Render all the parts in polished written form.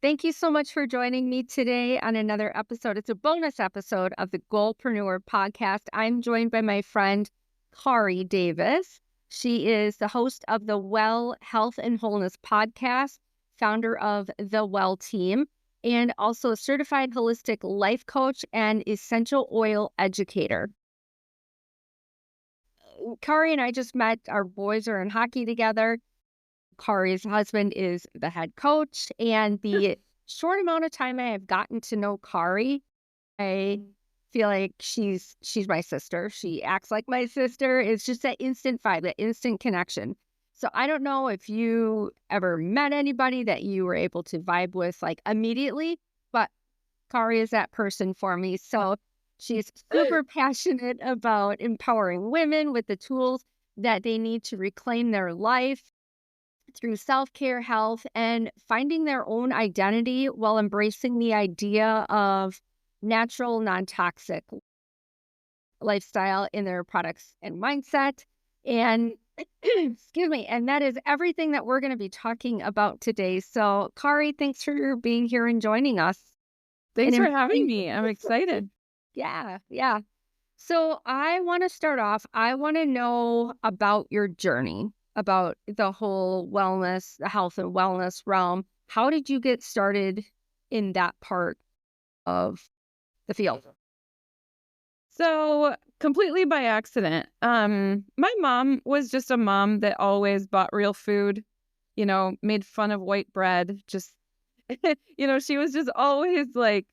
Thank you so much for joining me today on another episode. It's a bonus episode of the Goalpreneur podcast. I'm joined by my friend, Kari Davis. She is the host of the Well Health and Wholeness podcast, founder of the Well Team, and also a certified holistic life coach and essential oil educator. Kari and I just met. Our boys are in hockey together. Kari's husband is the head coach, and the short amount of time I have gotten to know Kari, I feel like she's my sister. She acts like my sister. It's just that instant vibe, that instant connection. So I don't know if you ever met anybody that you were able to vibe with like immediately, but Kari is that person for me. So she's super passionate about empowering women with the tools that they need to reclaim their life through self-care, health, and finding their own identity while embracing the idea of natural, non-toxic lifestyle in their products and mindset. And excuse me, and that is everything that we're going to be talking about today. So, Kari, thanks for being here and joining us. Thanks And for having me. I'm excited. yeah. So I want to start off. I want to know about your journey, about the whole wellness, the health and wellness realm. How did you get started in that part of the field? So, completely by accident. My mom was just a mom that always bought real food, made fun of white bread, just she was just always like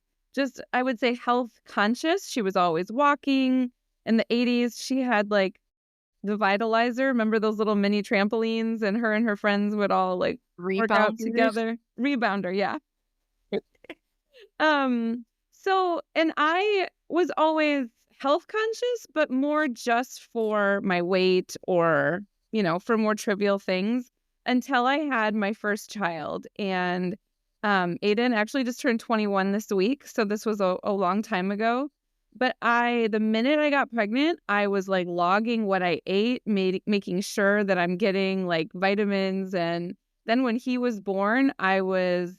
I would say health conscious. She was always walking. In the 80s, she had like the Vitalizer. Remember those little mini trampolines, and her friends would all like work out Rebounders? together. Rebounder, yeah. And I was always health conscious, but more just for my weight or, for more trivial things until I had my first child. And Aiden actually just turned 21 this week. So this was a long time ago. But the minute I got pregnant, I was like logging what I ate, making sure that I'm getting like vitamins. And then when he was born, I was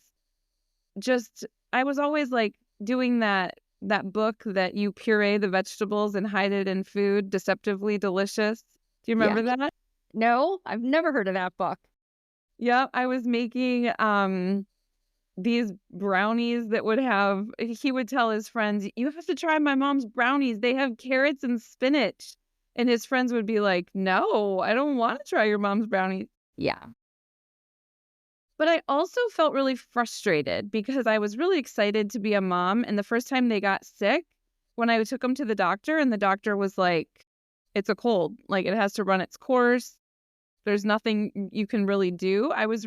always like doing that book that you puree the vegetables and hide it in food, Deceptively Delicious. Do you Yeah. remember that? No, I've never heard of that book. Yeah, I was making these brownies that he would tell his friends, "You have to try my mom's brownies. They have carrots and spinach." And his friends would be like, "No, I don't want to try your mom's brownies." Yeah. But I also felt really frustrated because I was really excited to be a mom. And the first time they got sick, when I took them to the doctor, and the doctor was like, "It's a cold. Like, it has to run its course. There's nothing you can really do." I was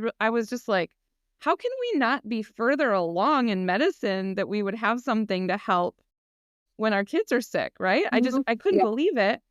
just like, how can we not be further along in medicine that we would have something to help when our kids are sick, right? I couldn't believe it.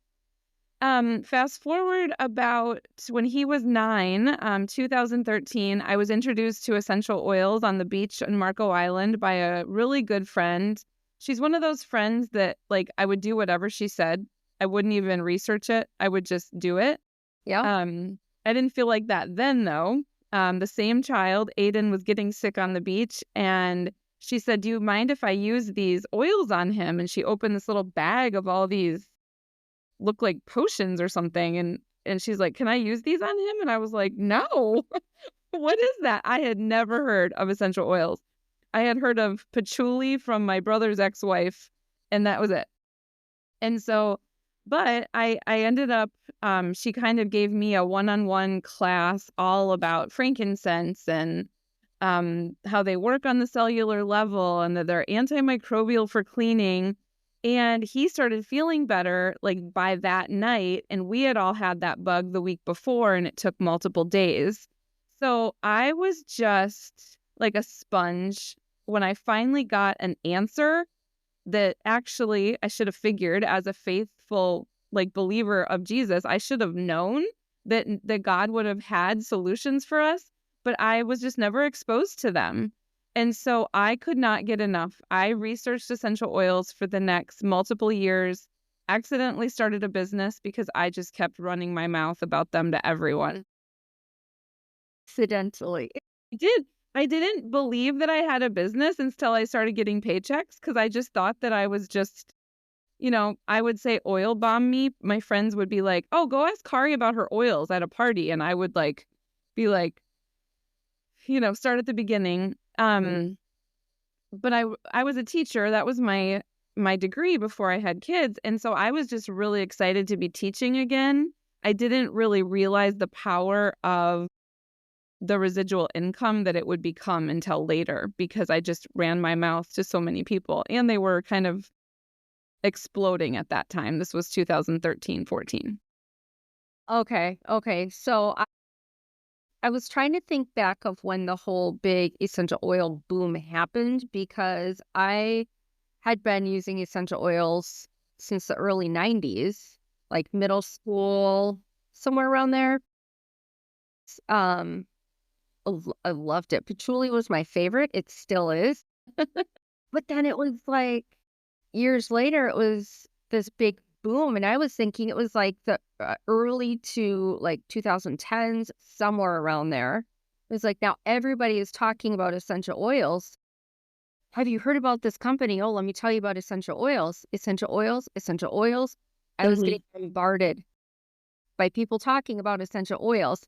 Fast forward about when he was 9, 2013, I was introduced to essential oils on the beach in Marco Island by a really good friend. She's one of those friends that like I would do whatever she said. I wouldn't even research it. I would just do it. Yeah. I didn't feel like that then though. The same child, Aiden, was getting sick on the beach, and she said, "Do you mind if I use these oils on him?" And she opened this little bag of all these look like potions or something, and she's like, "Can I use these on him?" And I was like, "No." What is that? I had never heard of essential oils. I had heard of patchouli from my brother's ex-wife, and that was it. And so, but I ended up, she kind of gave me a one-on-one class all about frankincense and how they work on the cellular level and that they're antimicrobial for cleaning. And he started feeling better like by that night. And we had all had that bug the week before, and it took multiple days. So I was just like a sponge when I finally got an answer that actually I should have figured as a faithful like believer of Jesus. I should have known that God would have had solutions for us, but I was just never exposed to them. And so I could not get enough. I researched essential oils for the next multiple years, accidentally started a business because I just kept running my mouth about them to everyone. Accidentally. I did. I didn't believe that I had a business until I started getting paychecks, because I just thought that I was just, I would say oil bomb me. My friends would be like, "Oh, go ask Kari about her oils at a party." And I would like be like, start at the beginning. But I was a teacher. That was my degree before I had kids. And so I was just really excited to be teaching again. I didn't really realize the power of the residual income that it would become until later, because I just ran my mouth to so many people, and they were kind of exploding at that time. This was 2013, 14. Okay. Okay. So I was trying to think back of when the whole big essential oil boom happened, because I had been using essential oils since the early 90s, like middle school, somewhere around there. Um, I loved it. Patchouli was my favorite. It still is. But then it was like years later, it was this big boom. And I was thinking it was like the early to like 2010s, somewhere around there. It was like now everybody is talking about essential oils. Have you heard about this company? Oh, let me tell you about essential oils. Essential oils, essential oils. I was getting bombarded by people talking about essential oils.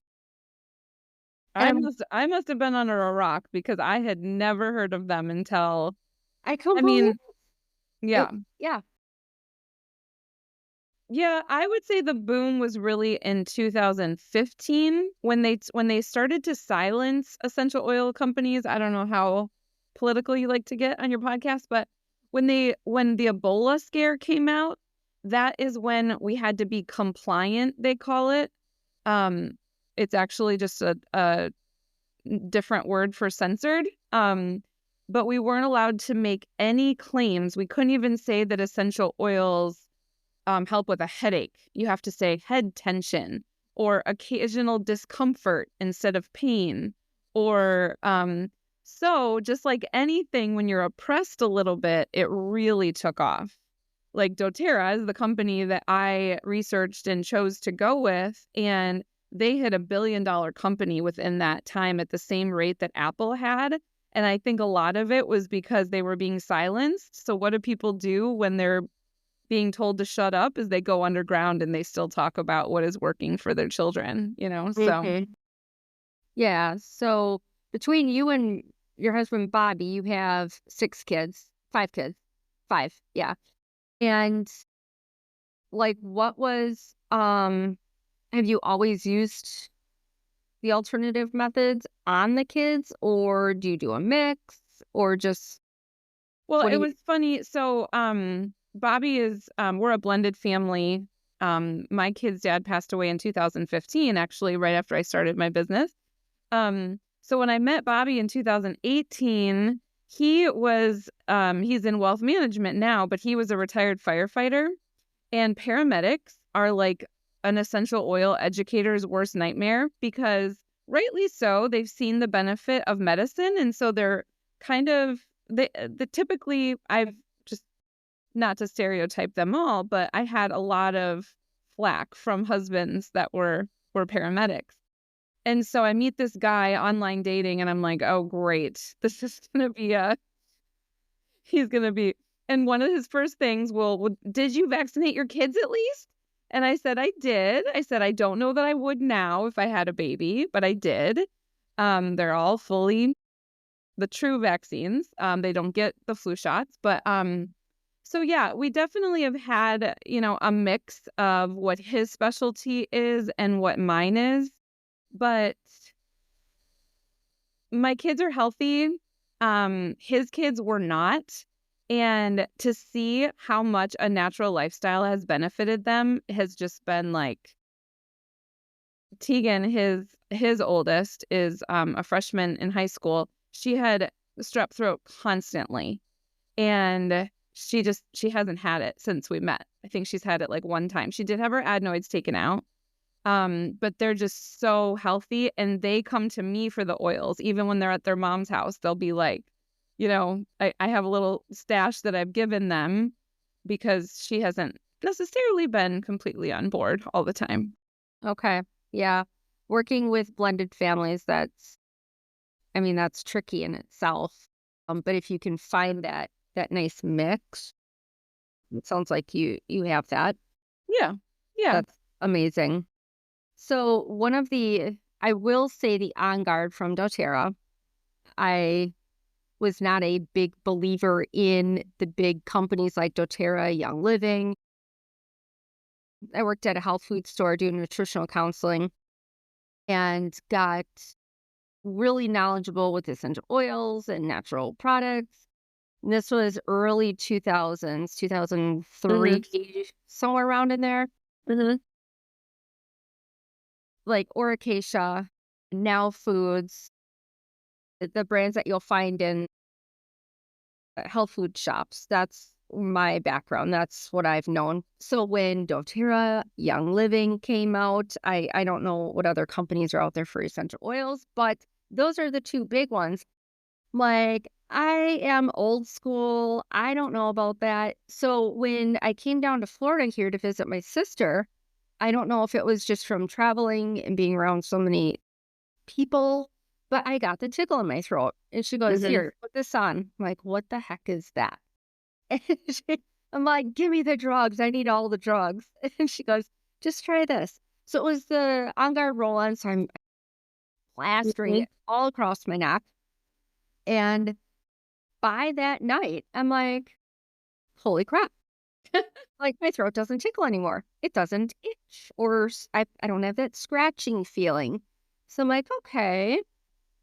I And must I must have been under a rock, because I had never heard of them until, I couldn't I believe mean, it. yeah. Yeah. Yeah, I would say the boom was really in 2015 when they started to silence essential oil companies. I don't know how political you like to get on your podcast, but when the Ebola scare came out, that is when we had to be compliant, they call it. Um, it's actually just a different word for censored. But we weren't allowed to make any claims. We couldn't even say that essential oils help with a headache. You have to say head tension or occasional discomfort instead of pain. Or so just like anything, when you're oppressed a little bit, it really took off. Like doTERRA is the company that I researched and chose to go with, and they hit $1 billion company within that time at the same rate that Apple had. And I think a lot of it was because they were being silenced. So what do people do when they're being told to shut up? Is they go underground and they still talk about what is working for their children. So Mhm. Yeah. So between you and your husband, Bobby, you have 6 kids, 5 kids, 5. Yeah. And like, have you always used the alternative methods on the kids, or do you do a mix, or just, well, what do it you, was funny. So Bobby is we're a blended family. My kid's dad passed away in 2015, actually, right after I started my business. So when I met Bobby in 2018, he's in wealth management now, but he was a retired firefighter. And paramedics are like an essential oil educator's worst nightmare, because rightly so, they've seen the benefit of medicine. And so they're kind of, the typically, I've just, not to stereotype them all, but I had a lot of flack from husbands that were paramedics. And so I meet this guy online dating, and I'm like, oh, great. This is going to be he's going to be, and one of his first things, well, did you vaccinate your kids at least? And I said, I did. I said, I don't know that I would now if I had a baby, but I did. They're all fully the true vaccines. They don't get the flu shots, but so yeah, we definitely have had, a mix of what his specialty is and what mine is. But my kids are healthy. His kids were not. And to see how much a natural lifestyle has benefited them has just been like, Tegan, his oldest, is a freshman in high school. She had strep throat constantly, and she hasn't had it since we met. I think she's had it like one time. She did have her adenoids taken out. But they're just so healthy, and they come to me for the oils. Even when they're at their mom's house, they'll be like, I have a little stash that I've given them, because she hasn't necessarily been completely on board all the time. okay. Yeah. Working with blended families, I mean, that's tricky in itself. But if you can find that nice mix, it sounds like you have that. Yeah. Yeah. That's amazing. So I will say the On Guard from doTERRA. I was not a big believer in the big companies like doTERRA, Young Living. I worked at a health food store doing nutritional counseling and got really knowledgeable with essential oils and natural products. And this was early 2000s, 2003, somewhere around in there. Mm-hmm. Like Oracacia, Now Foods, the brands that you'll find in health food shops. That's my background. That's what I've known. So when doTERRA, Young Living came out, I don't know what other companies are out there for essential oils, but those are the two big ones. Like, I am old school. I don't know about that. So when I came down to Florida here to visit my sister, I don't know if it was just from traveling and being around so many people, but I got the tickle in my throat. And she goes, Here, put this on. I'm like, what the heck is that? And I'm like, give me the drugs. I need all the drugs. And she goes, just try this. So it was the On Guard roll-on. So I'm plastering it all across my neck. And by that night, I'm like, holy crap. Like, my throat doesn't tickle anymore. It doesn't itch or I don't have that scratching feeling. So I'm like, okay,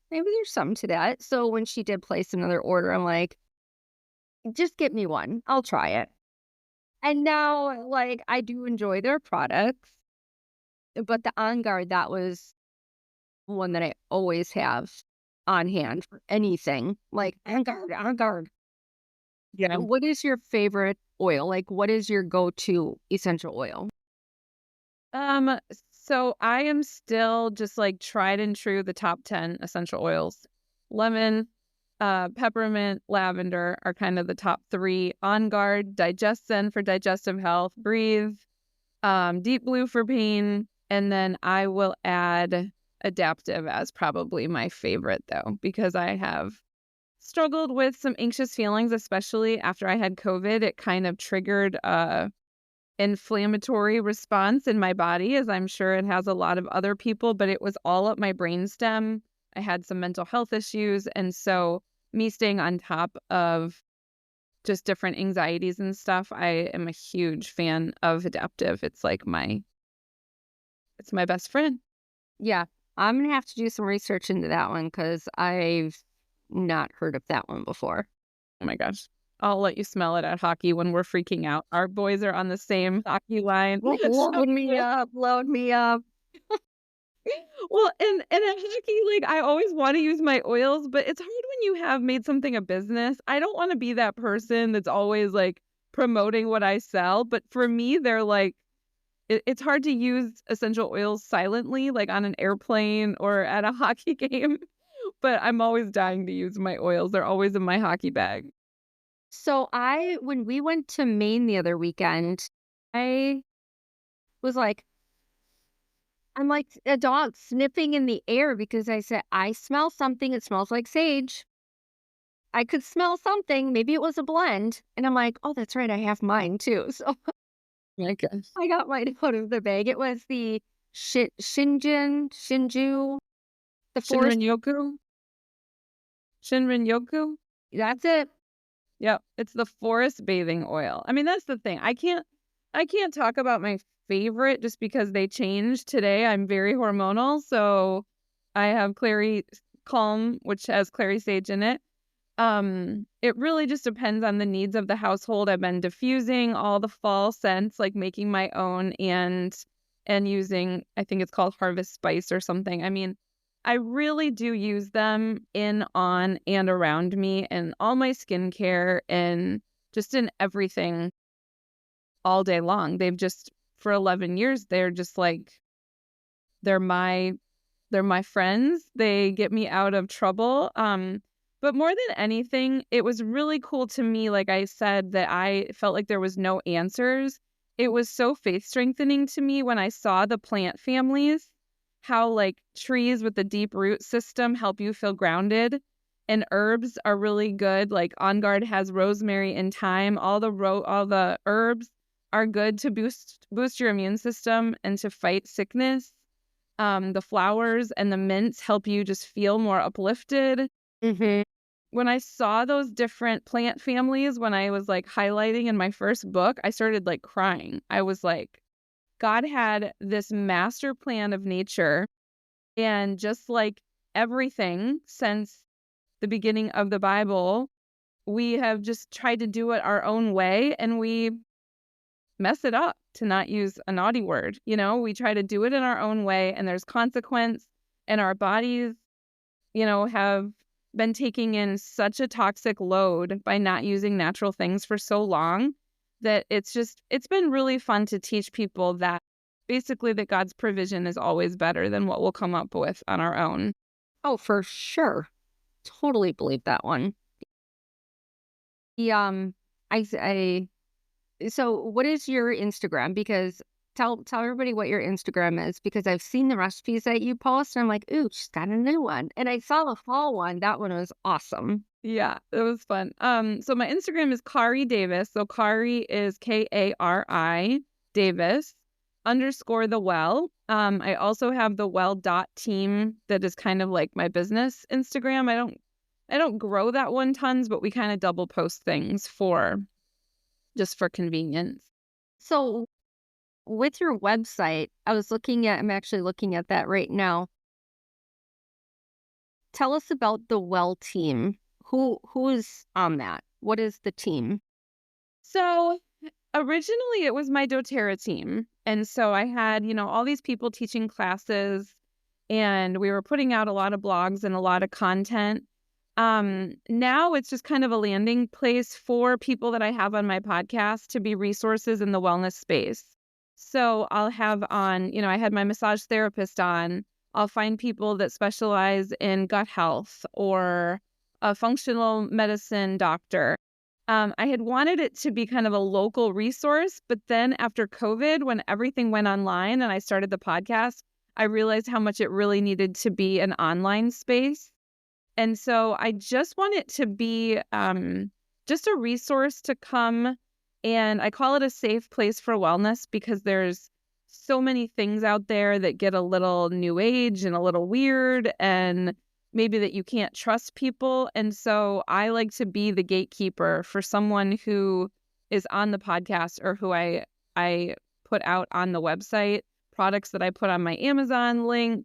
maybe there's something to that. So when she did place another order, I'm like, just get me one. I'll try it. And now, like, I do enjoy their products, but the On Guard, that was one that I always have on hand for anything. Like, On Guard, On Guard. Yeah. What is your favorite oil? Like, what is your go-to essential oil? So I am still just like tried and true the top 10 essential oils. Lemon, peppermint, lavender are kind of the top 3. On Guard, Digestin for digestive health, Breathe, Deep Blue for pain, and then I will add Adaptive as probably my favorite though, because I have struggled with some anxious feelings, especially after I had COVID. It kind of triggered inflammatory response in my body, as I'm sure it has a lot of other people, but it was all up my brainstem. I had some mental health issues, and so me staying on top of just different anxieties and stuff, I am a huge fan of Adaptive. It's like it's my best friend. Yeah, I'm gonna have to do some research into that one because I've not heard of that one before. Oh my gosh. I'll let you smell it at hockey when we're freaking out. Our boys are on the same hockey line. Load me up, load me up. Well, and at hockey, like, I always want to use my oils, but it's hard when you have made something a business. I don't want to be that person that's always like promoting what I sell. But for me, they're like, it's hard to use essential oils silently, like on an airplane or at a hockey game. But I'm always dying to use my oils. They're always in my hockey bag. So when we went to Maine the other weekend, I was like, I'm like a dog sniffing in the air because I said, I smell something. It smells like sage. I could smell something. Maybe it was a blend. And I'm like, oh, that's right. I have mine too. So I guess. I got mine out of the bag. It was the Shinju, the forest. Shinrin-yoku? That's it. Yep, it's the forest bathing oil. I mean, that's the thing. I can't talk about my favorite just because they changed today. I'm very hormonal, so I have Clary Calm, which has clary sage in it. It really just depends on the needs of the household. I've been diffusing all the fall scents, like making my own and using, I think it's called Harvest Spice or something. I mean, I really do use them in, on, and around me and all my skincare and just in everything all day long. They've just, for 11 years, they're just like, they're my friends. They get me out of trouble. But more than anything, it was really cool to me, like I said, that I felt like there was no answers. It was so faith strengthening to me when I saw the plant families how like trees with the deep root system help you feel grounded, and herbs are really good. Like On Guard has rosemary and thyme. All the herbs are good to boost your immune system and to fight sickness. The flowers and the mints help you just feel more uplifted. Mm-hmm. When I saw those different plant families, when I was like highlighting in my first book, I started like crying. I was like, God had this master plan of nature. And just like everything since the beginning of the Bible, we have just tried to do it our own way, and we mess it up, to not use a naughty word. We try to do it in our own way, and there's consequence, and our bodies, have been taking in such a toxic load by not using natural things for so long that it's been really fun to teach people that basically that God's provision is always better than what we'll come up with on our own. Oh, for sure. Totally believe that one. The I so what is your Instagram? Because tell everybody what your Instagram is, because I've seen the recipes that you post and I'm like, ooh, she's got a new one. And I saw the fall one. That one was awesome. Yeah, it was fun. So my Instagram is Kari Davis. So Kari is Kari Davis _ the well. I also have the well.team that is kind of like my business Instagram. I don't grow that one tons, but we kind of double post things just for convenience. So with your website, I'm actually looking at that right now. Tell us about the well team. Who is on that? What is the team? So originally it was my doTERRA team. And so I had, all these people teaching classes, and we were putting out a lot of blogs and a lot of content. Now it's just kind of a landing place for people that I have on my podcast to be resources in the wellness space. So I'll have on, I had my massage therapist on. I'll find people that specialize in gut health, or a functional medicine doctor. I had wanted it to be kind of a local resource, but then after COVID, when everything went online and I started the podcast, I realized how much it really needed to be an online space. And so I just want it to be just a resource to come, and I call it a safe place for wellness, because there's so many things out there that get a little new age and a little weird, and maybe that you can't trust people. And so I like to be the gatekeeper for someone who is on the podcast, or who I put out on the website, products that I put on my Amazon link,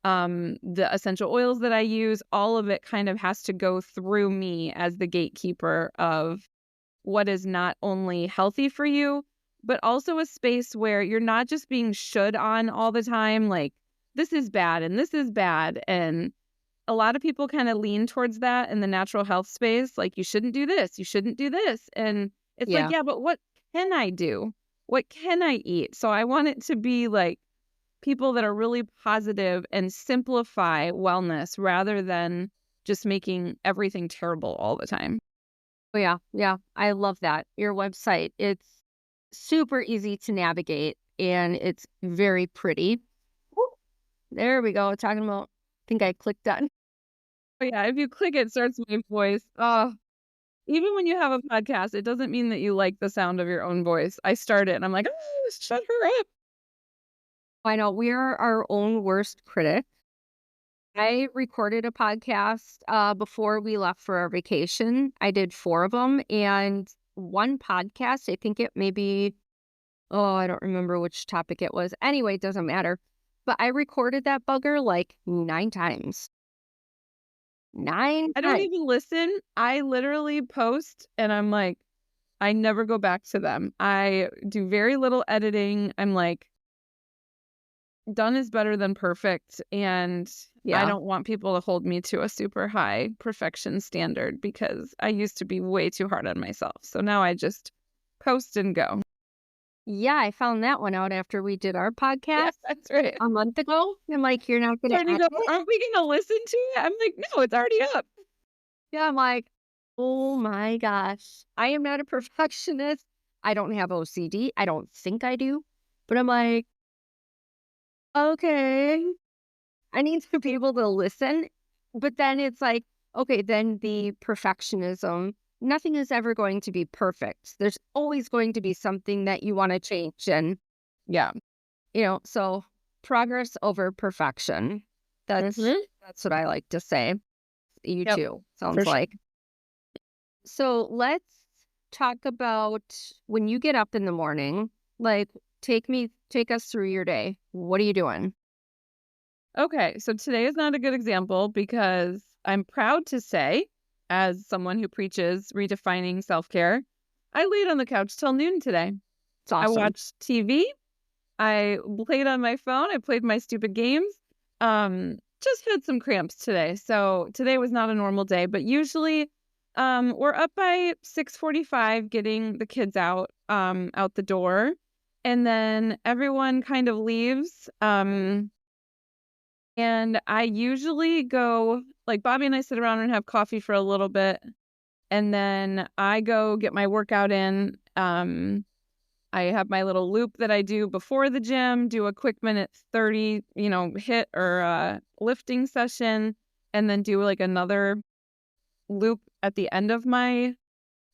the essential oils that I use. All of it kind of has to go through me as the gatekeeper of what is not only healthy for you, but also a space where you're not just being should on all the time, like this is bad and this is bad. And a lot of people kind of lean towards that in the natural health space, like you shouldn't do this, you shouldn't do this. And it's like, Yeah. yeah, but what can I do? What can I eat? So I want it to be like people that are really positive and simplify wellness rather than just making everything terrible all the time. Oh, yeah. Yeah. I love that. Your website, it's super easy to navigate and it's very pretty. Woo. There we go. Talking about, I think I clicked on. Oh, yeah, if you click it starts my voice. Oh, even when you have a podcast, it doesn't mean that you like the sound of your own voice. I start it and I'm like, oh, shut her up. I know we are our own worst critic. I recorded a podcast before we left for our vacation. I did 4 of them, and one podcast, I think it maybe, oh, I don't remember which topic it was. Anyway, it doesn't matter. But I recorded that bugger like 9 times. 9 I don't times. even listen. I literally post and I'm like, I never go back to them. I do very little editing. I'm like, done is better than perfect. And I Yeah. don't want people to hold me to a super high perfection standard, because I used to be way too hard on myself. So now I just post and go. Yeah, I found that one out after we did our Yeah, podcast that's right. a month ago. I'm like, you're not going to Starting to edit go, it? aren't we going to listen to it? I'm like, no, it's already up. Yeah, I'm like, oh my gosh. I am not a perfectionist. I don't have OCD. I don't think I do. But I'm like, okay. I need to be able to listen. But then it's like, okay, then the perfectionism, nothing is ever going to be perfect. There's always going to be something that you want to change. And, Yeah. so progress over perfection. That's Mm-hmm. that's what I like to say. You Yep. too, For sounds sure. like. So let's talk about when you get up in the morning, like take us through your day. What are you doing? Okay, so today is not a good example because I'm proud to say, as someone who preaches redefining self-care, I laid on the couch till noon today. It's I awesome. watched TV. I played on my phone. I played my stupid games. Just had some cramps today. So today was not a normal day, but usually we're up by 6:45 getting the kids out the door. And then everyone kind of leaves. And I usually go, like, Bobby and I sit around and have coffee for a little bit, and then I go get my workout in. I have my little loop that I do before the gym, do a quick minute 30, hit or lifting session, and then do like another loop at the end of my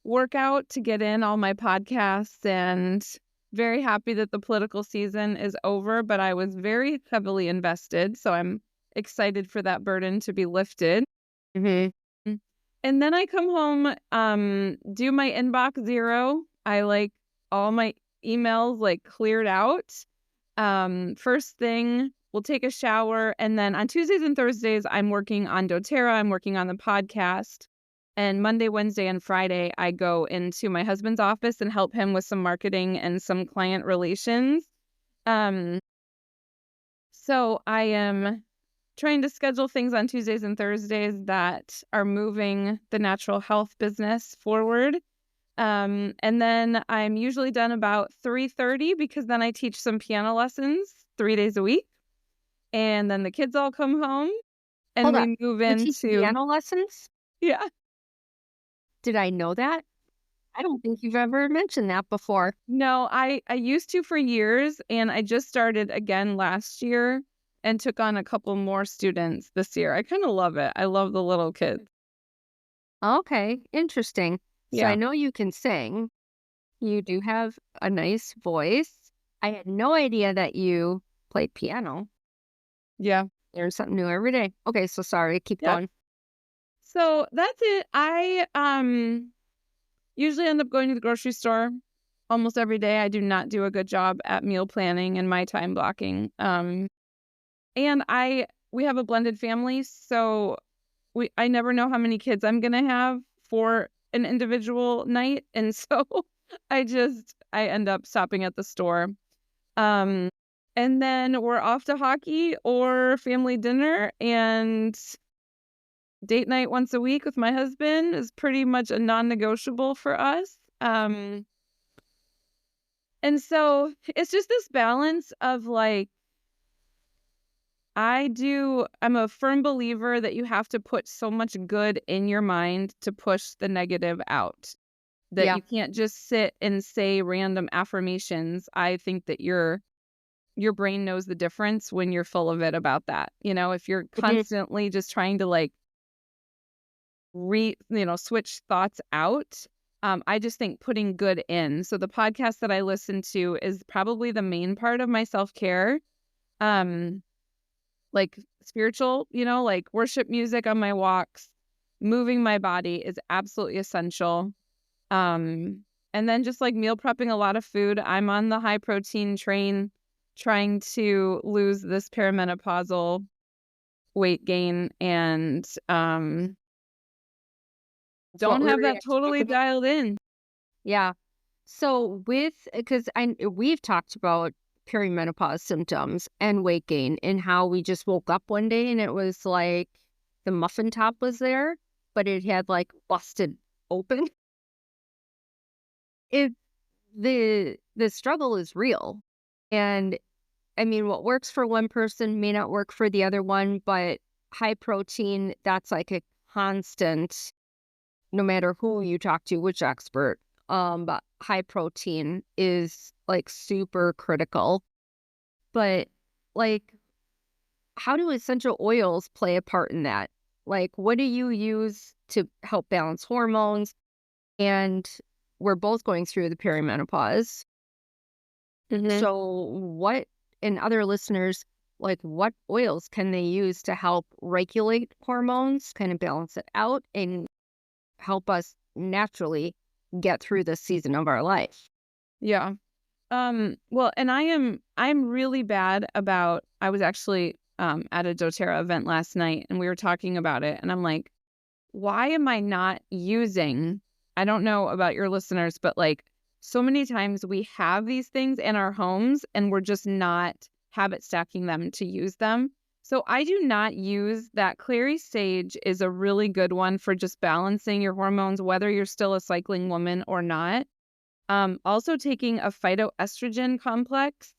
workout to get in all my podcasts. And very happy that the political season is over, but I was very heavily invested. So I'm excited for that burden to be lifted. Hmm. Mm. And then I come home, do my inbox zero. I like all my emails like cleared out. First thing, we'll take a shower. And then on Tuesdays and Thursdays, I'm working on doTERRA. I'm working on the podcast. And Monday, Wednesday, and Friday, I go into my husband's office and help him with some marketing and some client relations. Um, so I am trying to schedule things on Tuesdays and Thursdays that are moving the natural health business forward. And then I'm usually done about 3:30 because then I teach some piano lessons 3 days a week. And then the kids all come home and Hold on. we move You teach into, piano lessons? yeah. Did I know that? I don't think you've ever mentioned that before. No, I used to for years, and I just started again last year and took on a couple more students this year. I kind of love it. I love the little kids. Okay, interesting. So I Yeah. know you can sing. You do have a nice voice. I had no idea that you played piano. Yeah. Learn something new every day. Okay, so sorry, keep Yep. going. So that's it. I usually end up going to the grocery store almost every day. I do not do a good job at meal planning and my time blocking. And we have a blended family, so I never know how many kids I'm gonna have for an individual night, and so I end up stopping at the store. Um, and then we're off to hockey or family dinner, and date night once a week with my husband is pretty much a non-negotiable for us. And so it's just this balance of like, I'm a firm believer that you have to put so much good in your mind to push the negative out, that Yeah. you can't just sit and say random affirmations. I think that your brain knows the difference when you're full of it about that. If you're Mhm. constantly just trying to like switch thoughts out. I just think putting good in. So the podcast that I listen to is probably the main part of my self-care. Like spiritual, like worship music on my walks, moving my body is absolutely essential. And then just like meal prepping a lot of food. I'm on the high protein train trying to lose this perimenopausal weight gain, and That's what don't we have were that going to talk totally about. dialed in. Yeah. So because we've talked about perimenopause symptoms and weight gain and how we just woke up one day and it was like the muffin top was there, but it had like busted open. It the struggle is real. And I mean, what works for one person may not work for the other one, but high protein, that's like a constant, no matter who you talk to, which expert. But high protein is like super critical. But like how do essential oils play a part in that? Like, what do you use to help balance hormones? And we're both going through the perimenopause. Hmm. So, what, and other listeners, like, what oils can they use to help regulate hormones, kind of balance it out, and help us naturally get through this season of our life? Yeah. Well, and I'm really bad about, I was actually at a doTERRA event last night and we were talking about it and I'm like, why am I not using, I don't know about your listeners, but like so many times we have these things in our homes and we're just not habit stacking them to use them. So I do not use that. Clary Sage is a really good one for just balancing your hormones, whether you're still a cycling woman or not. Also taking a phytoestrogen complex.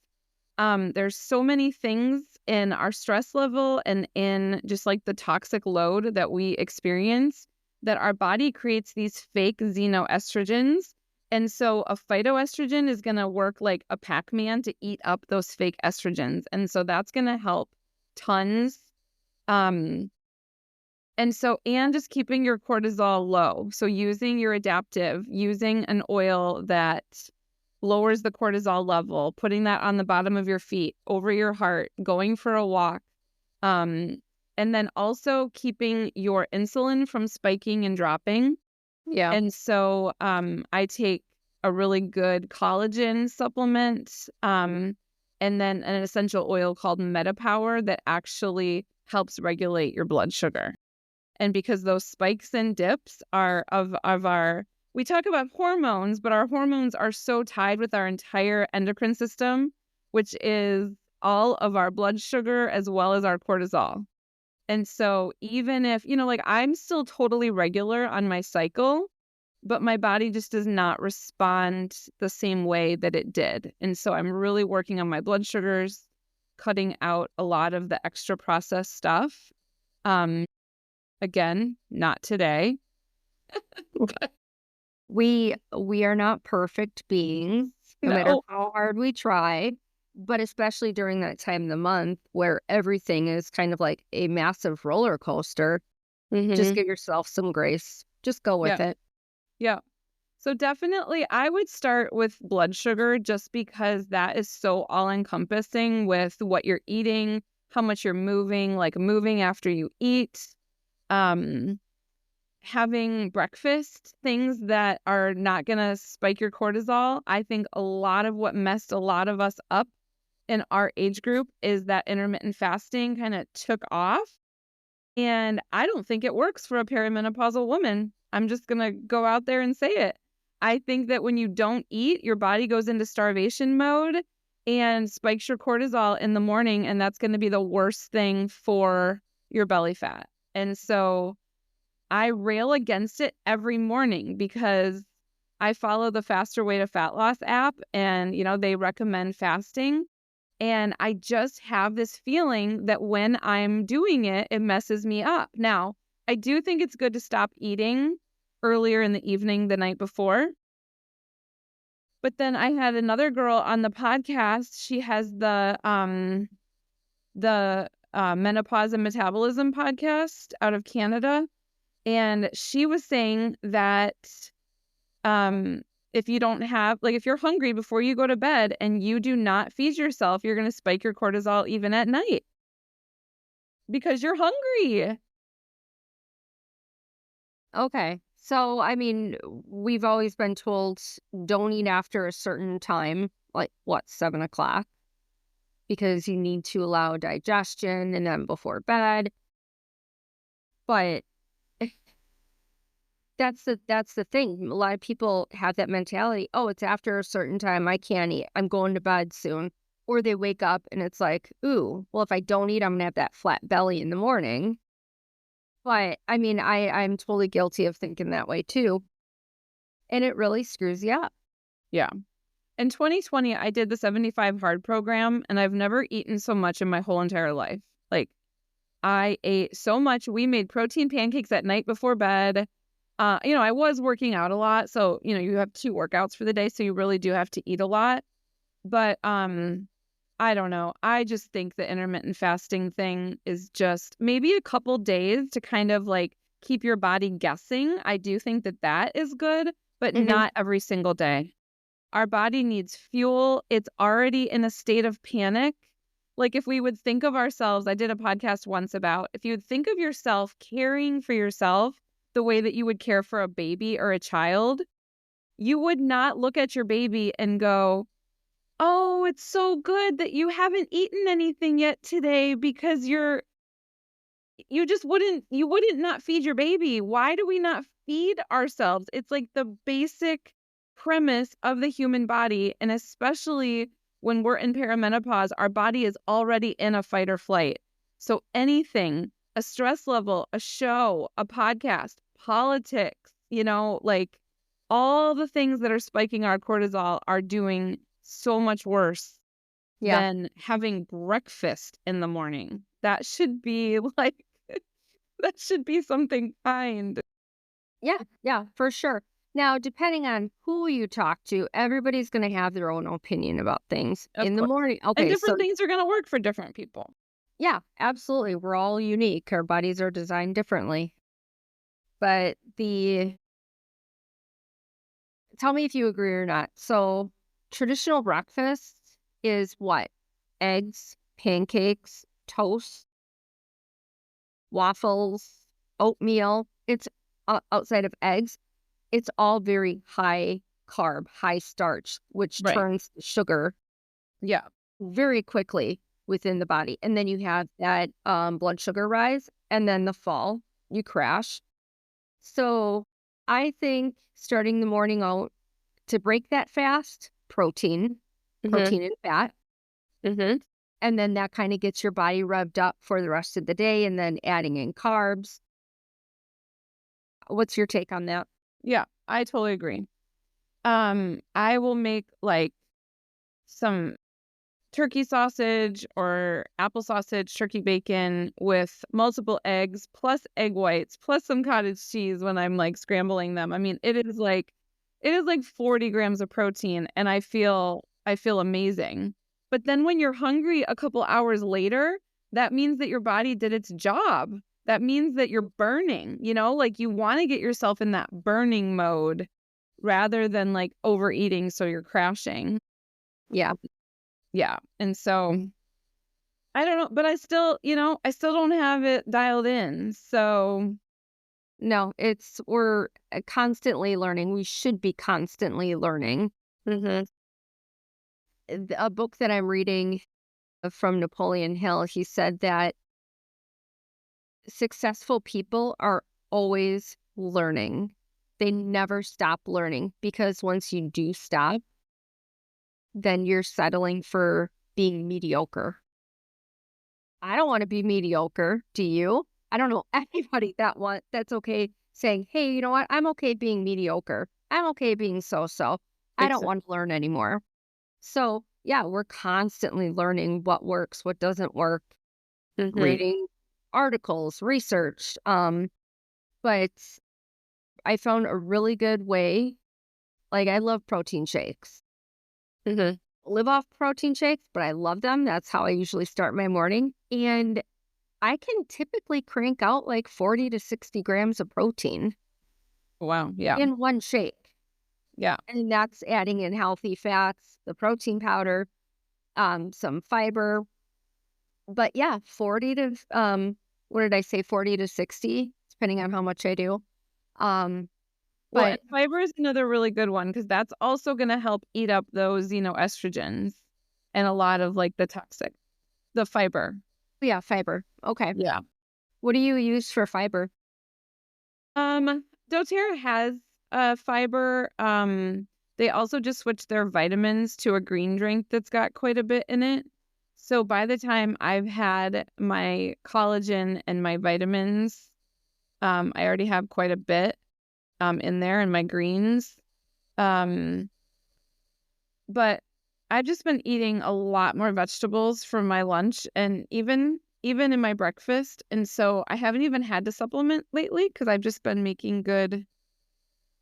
There's so many things in our stress level and in just like the toxic load that we experience that our body creates these fake xenoestrogens. And so a phytoestrogen is going to work like a Pac-Man to eat up those fake estrogens. And so that's going to help tons. Um, and just keeping your cortisol low. So using your adaptive, using an oil that lowers the cortisol level, putting that on the bottom of your feet, over your heart, going for a walk. And then also keeping your insulin from spiking and dropping. Yeah. And so I take a really good collagen supplement and then an essential oil called MetaPower that actually helps regulate your blood sugar. And because those spikes and dips are of our, we talk about hormones, but our hormones are so tied with our entire endocrine system, which is all of our blood sugar as well as our cortisol. And so even if, like I'm still totally regular on my cycle, but my body just does not respond the same way that it did. And so I'm really working on my blood sugars, cutting out a lot of the extra processed stuff. Again, not today. We are not perfect beings, no matter No. how hard we try, but especially during that time of the month where everything is kind of like a massive roller coaster, just Mm-hmm. give yourself some grace. Just go with Yeah. it. Yeah. So definitely I would start with blood sugar just because that is so all encompassing with what you're eating, how much you're moving, like moving after you eat, um, having breakfast, things that are not going to spike your cortisol. I think a lot of what messed a lot of us up in our age group is that intermittent fasting kind of took off. And I don't think it works for a perimenopausal woman. I'm just going to go out there and say it. I think that when you don't eat, your body goes into starvation mode and spikes your cortisol in the morning. And that's going to be the worst thing for your belly fat. And so I rail against it every morning because I follow the Faster Way to Fat Loss app and, they recommend fasting. And I just have this feeling that when I'm doing it, it messes me up. Now, I do think it's good to stop eating earlier in the evening the night before. But then I had another girl on the podcast. She has the Menopause and Metabolism podcast out of Canada. And she was saying that if you don't have, like, if you're hungry before you go to bed and you do not feed yourself, you're going to spike your cortisol even at night because you're hungry. Okay. So, I mean, we've always been told don't eat after a certain time, like what, 7 o'clock, because you need to allow digestion and then before bed. But that's the thing. A lot of people have that mentality. Oh, it's after a certain time. I can't eat. I'm going to bed soon. Or they wake up and it's like, ooh, well, if I don't eat, I'm gonna have that flat belly in the morning. But I mean, I'm totally guilty of thinking that way too. And it really screws you up. Yeah. In 2020, I did the 75 hard program and I've never eaten so much in my whole entire life. Like I ate so much. We made protein pancakes at night before bed. I was working out a lot. So, you have 2 workouts for the day. So you really do have to eat a lot. But I don't know. I just think the intermittent fasting thing is just maybe a couple days to kind of like keep your body guessing. I do think that that is good, but Hmm. not every single day. Our body needs fuel. It's already in a state of panic. Like if we would think of ourselves, I did a podcast once about if you would think of yourself caring for yourself the way that you would care for a baby or a child, you would not look at your baby and go, "Oh, it's so good that you haven't eaten anything yet today because you wouldn't not feed your baby." Why do we not feed ourselves? It's like the basic premise of the human body, and especially when we're in perimenopause, our body is already in a fight or flight. So anything, a stress level, a show, a podcast, politics, like all the things that are spiking our cortisol are doing so much worse Yeah. than having breakfast in the morning. That should be like that should be something kind. Yeah. Yeah, for sure. Now, depending on who you talk to, everybody's going to have their own opinion about things Of in the course. morning. And Okay. So, different things are gonna work for different people. yeah, absolutely. We're all unique. Our bodies are designed differently. But tell me if you agree or not. So, traditional breakfast is what? Eggs, pancakes, toast, waffles, oatmeal. It's outside of eggs. It's all very high carb, high starch, which Right. turns to sugar Yeah. very quickly within the body. And then you have that blood sugar rise, and then the fall, you crash. So I think starting the morning out to break that fast, Mhm. protein and fat. Mhm. And then that kind of gets your body revved up for the rest of the day, and then adding in carbs. What's your take on that? Yeah, I totally agree. I will make, like, some turkey sausage or apple sausage, turkey bacon with multiple eggs, plus egg whites, plus some cottage cheese when I'm, like, scrambling them. I mean, it is like 40 grams of protein, and I feel amazing. But then when you're hungry a couple hours later, that means that your body did its job. That means that you're burning, like, you wanna get yourself in that burning mode rather than, like, overeating so you're crashing. Yeah. Yeah, and so I don't know, but I still don't have it dialed in, so No, we're constantly learning. We should be constantly learning. mhm. A book that I'm reading from Napoleon Hill, he said that successful people are always learning. They never stop learning, because once you do stop, then you're settling for being mediocre. I don't want to be mediocre. Do you? I don't know anybody that's okay saying, "Hey, you know what? I'm okay being mediocre. I'm okay being so-so. I don't Exactly. want to learn anymore." So, yeah, we're constantly learning what works, what doesn't work, Mhm. reading articles, research. But I found a really good way. Like, I love protein shakes. Mhm. Live off protein shakes, but I love them. That's how I usually start my morning. And I can typically crank out like 40 to 60 grams of protein Wow, yeah, in one shake. yeah. And that's adding in healthy fats, the protein powder, some fiber. But yeah, 40 to, what did I say? 40 to 60, depending on how much I do. Um, Well, and but fiber is another really good one because that's also gonna help eat up those, estrogens and a lot of, like, the fiber. yeah, fiber. Okay. Yeah. What do you use for fiber? doTERRA has, fiber, they also just switched their vitamins to a green drink that's got quite a bit in it. So by the time I've had my collagen and my vitamins, I already have quite a bit, in there in my greens. Um, but I've just been eating a lot more vegetables for my lunch and even in my breakfast, and so I haven't even had to supplement lately because 'cause I've just been making good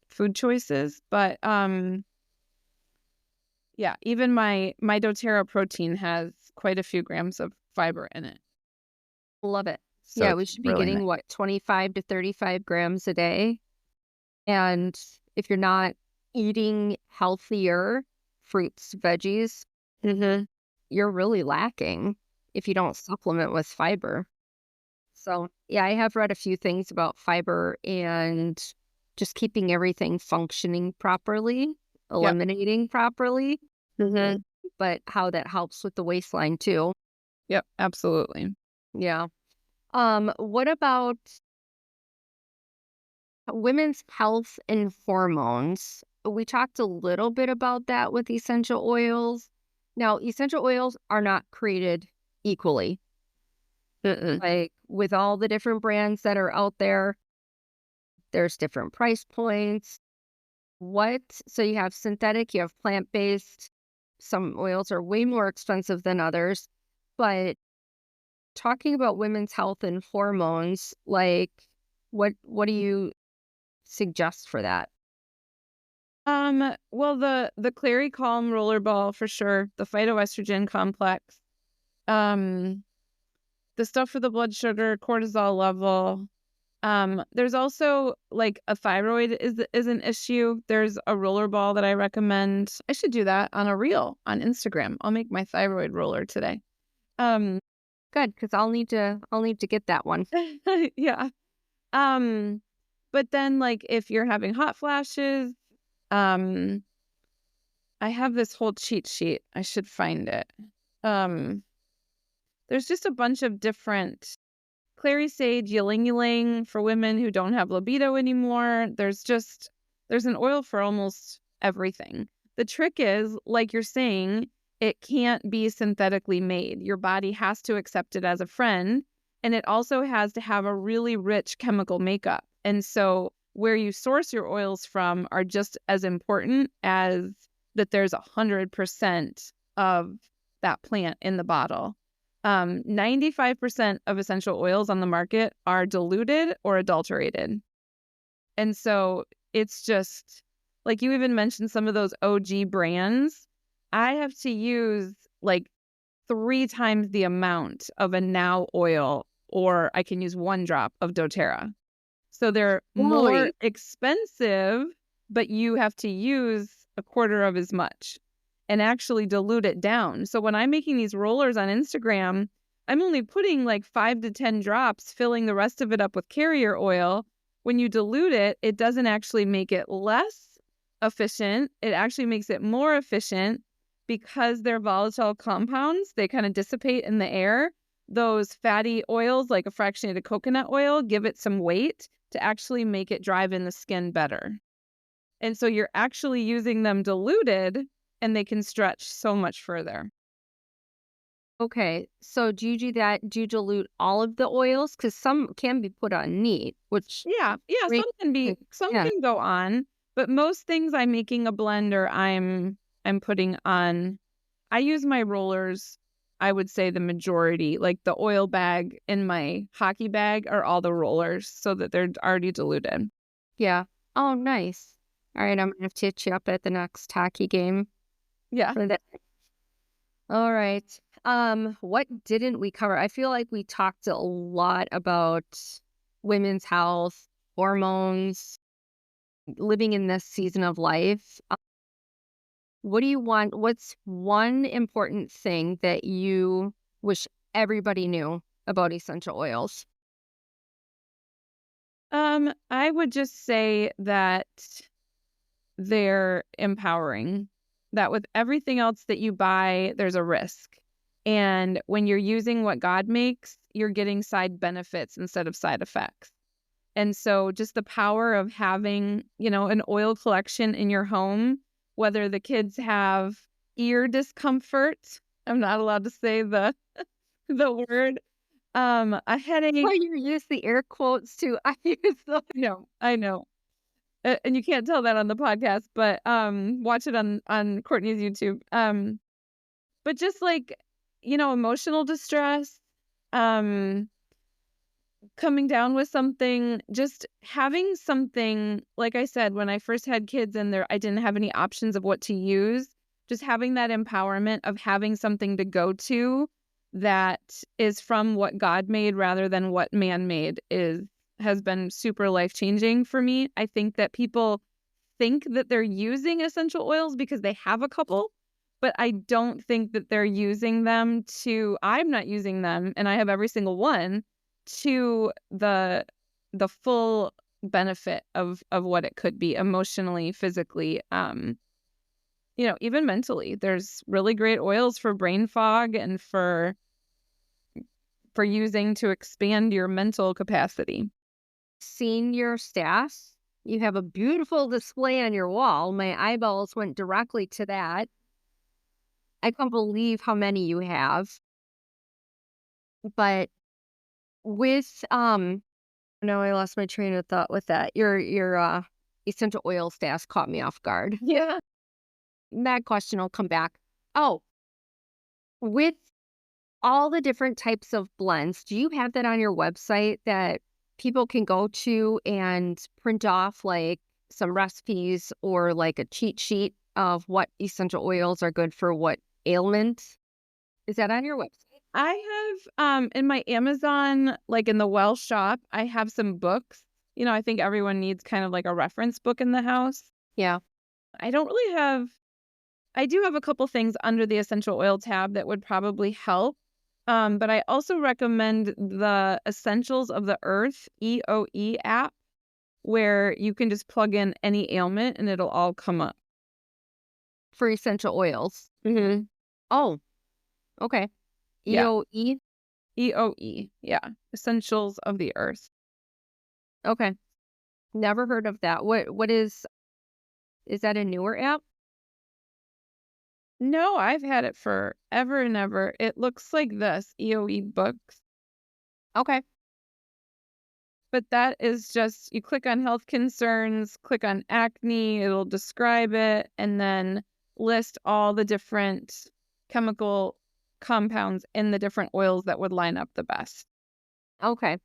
food choices, but, Yeah, even my doTERRA protein has quite a few grams of fiber in it. Love it. So Yeah, we it's should be really nice. getting, what, 25 to 35 grams a day? And if you're not eating healthier fruits, veggies, you're really lacking if you don't supplement with fiber. So, yeah, I have read a few things about fiber and just keeping everything functioning properly, Yep. eliminating properly, but how that helps with the waistline too. Yep, absolutely. Yeah. What about women's health and hormones? We talked a little bit about that with essential oils. Now, essential oils are not created equally. Mm-mm. Like with all the different brands that are out there, there's different price points. So you have synthetic, you have plant-based. Some oils are way more expensive than others. But talking about women's health and hormones, like what do you suggest for that? Well, the Clary Calm rollerball for sure, the phytoestrogen complex, um, the stuff for the blood sugar, cortisol level. There's also like a thyroid is an issue. There's a rollerball that I recommend. I should do that on a reel on Instagram. I'll make my thyroid roller today. Um, Good, because I'll need to get that one. yeah. Um, but then like if you're having hot flashes, um, I have this whole cheat sheet. I should find it. Um, there's just a bunch of different clary sage, ylang ylang for women who don't have libido anymore. There's an oil for almost everything. The trick is, like you're saying, it can't be synthetically made. Your body has to accept it as a friend, and it also has to have a really rich chemical makeup. And so where you source your oils from are just as important as that there's 100% of that plant in the bottle. 95% of essential oils on the market are diluted or adulterated. And so it's just like you even mentioned some of those OG brands. I have to use like 3 times the amount of a now oil, or I can use 1 drop of doTERRA. So they're more Really? expensive, but you have to use a quarter of as much and actually dilute it down. So when I'm making these rollers on Instagram, I'm only putting like 5 to 10 drops, filling the rest of it up with carrier oil. When you dilute it, it doesn't actually make it less efficient. It actually makes it more efficient because they're volatile compounds. They kind of dissipate in the air. Those fatty oils, like a fractionated coconut oil, give it some weight to actually make it drive in the skin better. And so you're actually using them diluted and they can stretch so much further. Okay. So do you do that? Do you dilute all of the oils? Because some can be put on neat, which Yeah, yeah, great. some Yeah. can go on, but most things I'm making a blend or I'm putting on. I use my rollers, I would say the majority, like the oil bag in my hockey bag are all the rollers so that they're already diluted. Yeah. Oh, nice. All right. I'm gonna have to hit you up at the next hockey game Yeah. for that. All right. What didn't we cover? I feel like we talked a lot about women's health, hormones, living in this season of life. What do you want? What's one important thing that you wish everybody knew about essential oils? I would just say that they're empowering, that with everything else that you buy, there's a risk. And when you're using what God makes, you're getting side benefits instead of side effects. And so just the power of having, an oil collection in your home, whether the kids have ear discomfort, I'm not allowed to say the the word, a Why headache. you use the air quotes too? I use the No, I know. And you can't tell that on the podcast, but watch it on Courtney's YouTube. But just like, emotional distress, um coming down with something, just having something, like I said, when I first had kids and I didn't have any options of what to use, just having that empowerment of having something to go to that is from what God made rather than what man made has been super life-changing for me. I think that people think that they're using essential oils because they have a couple, but I don't think that they're using them I'm not using them, and I have every single one, to the full benefit of what it could be emotionally, physically, even mentally. There's really great oils for brain fog and for using to expand your mental capacity. Seen your stash. You have a beautiful display on your wall. My eyeballs went directly to that. I can't believe how many you have. But with no, I lost my train of thought with that. Your essential oil stash caught me off guard. Yeah. That question will come back. Oh, with all the different types of blends, do you have that on your website that people can go to and print off like some recipes or like a cheat sheet of what essential oils are good for what ailment? Is that on your website? I have in my Amazon, like in the Well shop, I have some books. I think everyone needs kind of like a reference book in the house. Yeah. I don't really have I do have a couple things under the essential oil tab that would probably help. But I also recommend the Essentials of the Earth EOE app, where you can just plug in any ailment and it'll all come up. For essential oils. Mm-hmm. Oh, okay. Yeah. EOE? EOE. Yeah. Essentials of the Earth. Okay. Never heard of that. What is that a newer app? No, I've had it forever and ever. It looks like this, EOE Books. Okay. But that is just, you click on health concerns, click on acne, it'll describe it, and then list all the different chemical compounds in the different oils that would line up the best. Okay.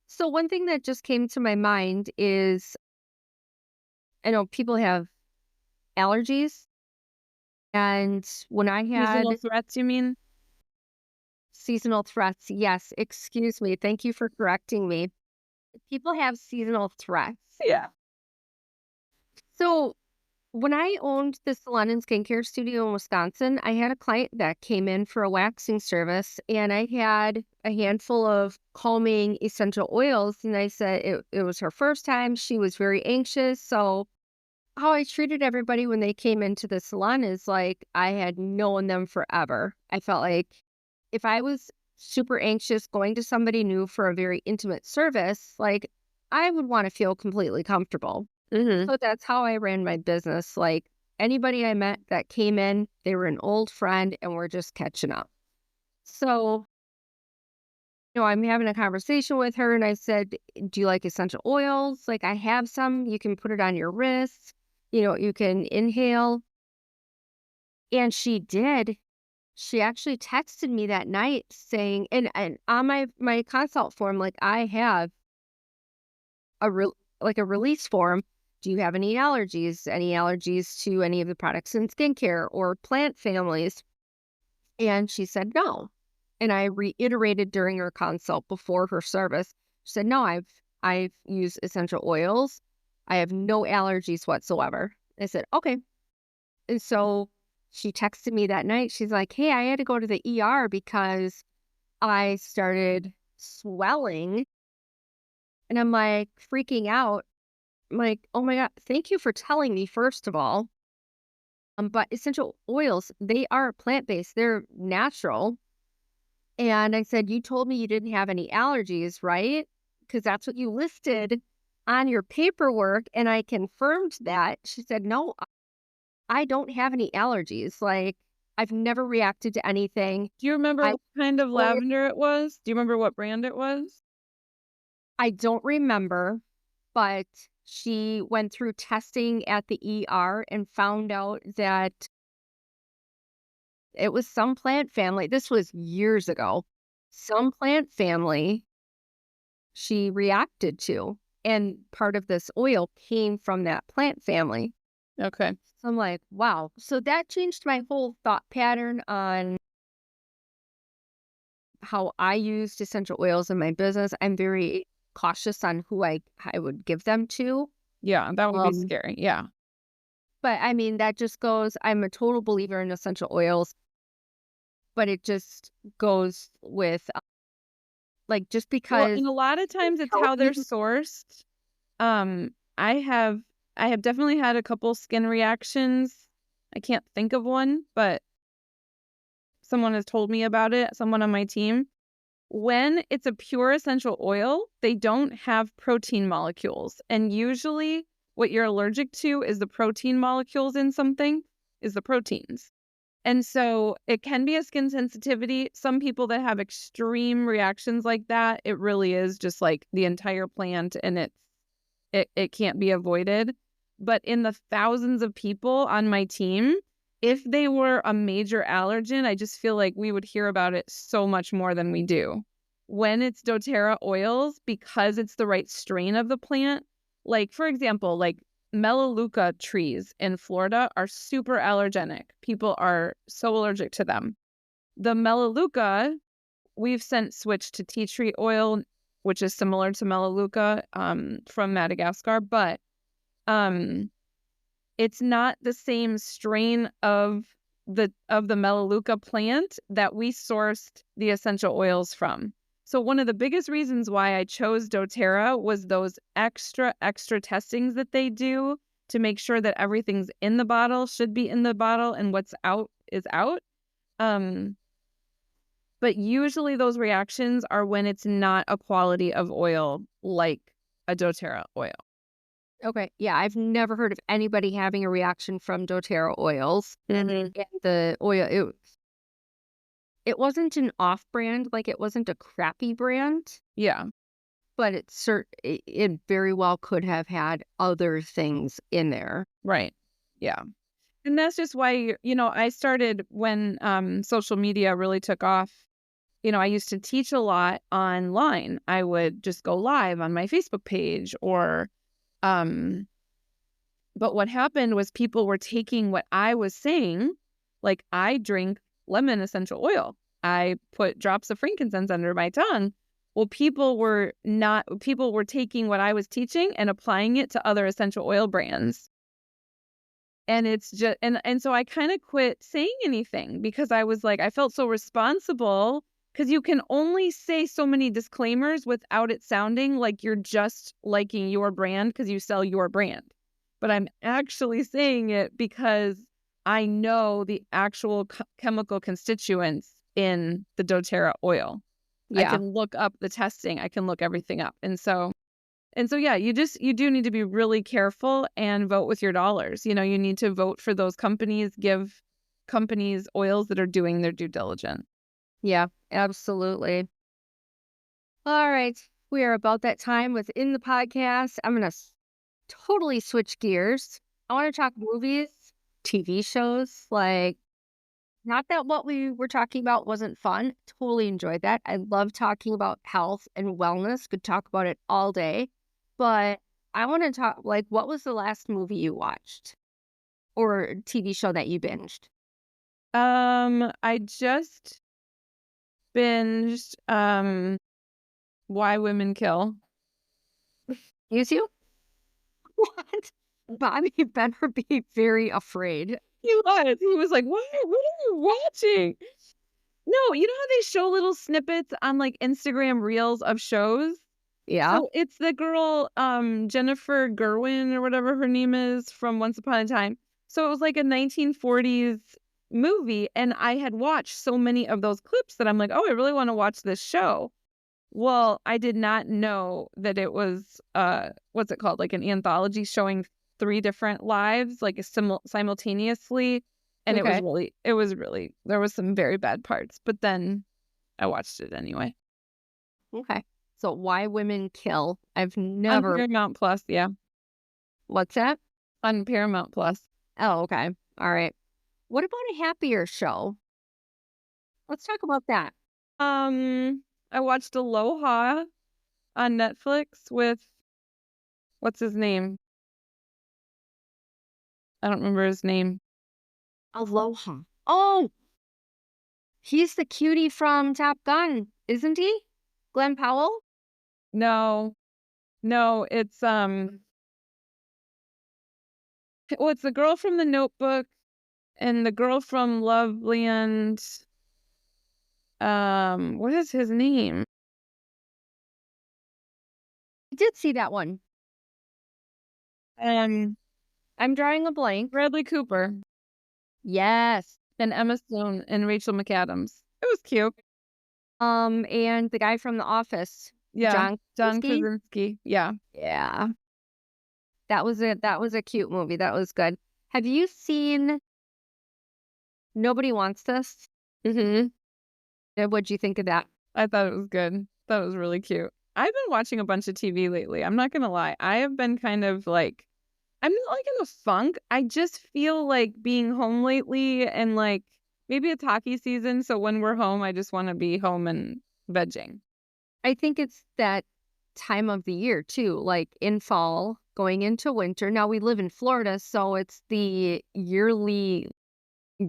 So one thing that just came to my mind is I know people have allergies. And when I Seasonal had threats, you mean? seasonal threats, yes, excuse me. Thank you for correcting me. People have seasonal threats. Yeah. So when I owned the salon and skincare studio in Wisconsin, I had a client that came in for a waxing service, and I had a handful of calming essential oils. And I said it was her first time. She was very anxious. So how I treated everybody when they came into the salon is like I had known them forever. I felt like if I was super anxious going to somebody new for a very intimate service, like I would want to feel completely comfortable. Mm-hmm. So that's how I ran my business. Like anybody I met that came in, they were an old friend and we're just catching up. So, I'm having a conversation with her and I said, do you like essential oils? Like I have some, you can put it on your wrist, you can inhale. And she did. She actually texted me that night saying, and on my consult form, like I have a release form. Do you have any allergies? Any allergies to any of the products in skincare or plant families? And she said no. And I reiterated during her consult before her service. She said, no, I've used essential oils. I have no allergies whatsoever. I said, okay. And so she texted me that night. She's like, hey, I had to go to the ER because I started swelling. And I'm like freaking out. I'm like, oh my God, thank you for telling me, first of all. But essential oils, they are plant-based. They're natural. And I said, you told me you didn't have any allergies, right? Because that's what you listed on your paperwork. And I confirmed that. She said, no, I don't have any allergies. Like, I've never reacted to anything. Do you remember I what kind of lavender it was? Do you remember what brand it was? I don't remember, but she went through testing at the ER and found out that it was some plant family. This was years ago. Some plant family she reacted to. And part of this oil came from that plant family. Okay. So I'm like, wow. So that changed my whole thought pattern on how I used essential oils in my business. I'm very cautious on who I would give them to. Yeah, that would be Um, scary. Yeah. but I mean, that just goes, I'm a total believer in essential oils, but it just goes with like just Well, because and a lot of they times it's tell how they're you, sourced. Um, I have I have definitely had a couple skin reactions. I can't think of one, but someone has told me about it, someone on my team. When it's a pure essential oil, they don't have protein molecules. And usually what you're allergic to is the protein molecules in something, is the proteins. And so it can be a skin sensitivity. Some people that have extreme reactions like that, it really is just like the entire plant and it can't be avoided. But in the thousands of people on my team, if they were a major allergen, I just feel like we would hear about it so much more than we do. When it's doTERRA oils, because it's the right strain of the plant, like for example, like Melaleuca trees in Florida are super allergenic. People are so allergic to them. The Melaleuca, we've since switched to tea tree oil, which is similar to Melaleuca from Madagascar, but um, it's not the same strain of the Melaleuca plant that we sourced the essential oils from. So one of the biggest reasons why I chose doTERRA was those extra testings that they do to make sure that everything's in the bottle should be in the bottle and what's out is out. Um, but usually those reactions are when it's not a quality of oil like a doTERRA oil. okay, yeah, I've never heard of anybody having a reaction from doTERRA oils. Mhm. And the oil, it wasn't an off brand, like it wasn't a crappy brand, Yeah, but it very well could have had other things in there. right. Yeah. And that's just why, I started when social media really took off. I used to teach a lot online. I would just go live on my Facebook page um, but what happened was people were taking what I was saying, like I drink lemon essential oil. I put drops of frankincense under my tongue. Well, people were taking what I was teaching and applying it to other essential oil brands. And it's just and so I kind of quit saying anything because I was like I felt so responsible because you can only say so many disclaimers without it sounding like you're just liking your brand because you sell your brand. But I'm actually saying it because I know the actual chemical constituents in the doTERRA oil. I Yeah. can look up the testing, I can look everything up. And so, yeah, you do need to be really careful and vote with your dollars. You need to vote for those companies, give companies oils that are doing their due diligence. Yeah, absolutely. All right. We are about that time within the podcast. I'm going to totally switch gears. I want to talk movies, TV shows. Like, not that what we were talking about wasn't fun. Totally enjoyed that. I love talking about health and wellness. Could talk about it all day. But I want to talk, like, what was the last movie you watched or TV show that you binged? I just binged Why Women Kill. Use you? What? Bobby better be very afraid. He was like, what are you watching? No, you know how they show little snippets on like Instagram reels of shows? Yeah. So it's the girl, Jennifer Gerwin or whatever her name is from Once Upon a Time. So it was like a 1940s movie, and I had watched so many of those clips that I'm like, oh, I really want to watch this show. Well, I did not know that it was what's it called? Like an anthology showing three different lives, like simultaneously. And Okay. it was really, there was some very bad parts, but then I watched it anyway. Okay. So why women kill? I've On never. Paramount Plus, yeah. What's that? On Paramount Plus. Oh, okay. All right. What about a happier show? Let's talk about that. I watched Aloha on Netflix with what's his name? I don't remember his name. Aloha. Oh, he's the cutie from Top Gun, isn't he? Glenn Powell? No, no, well, it's the girl from The Notebook and the girl from Loveland. What is his name? I did see that one. Um, I'm drawing a blank. Bradley Cooper Yes. and Emma Stone and Rachel McAdams. It was cute. And the guy from The Office, Yeah, John John Krasinski. Krasinski. Yeah, Yeah. That was it. That was a cute movie. That was good. Have you seen Nobody Wants This? mm-hmm. What'd you think of that? I thought it was good. Thought it was really cute. I've been watching a bunch of TV lately. I'm not gonna lie. I have been kind of like, I'm not like in a funk. I just feel like being home lately and like maybe it's hockey season. So when we're home, I just want to be home and vegging. I think it's that time of the year too, like in fall, going into winter. Now we live in Florida, so it's the yearly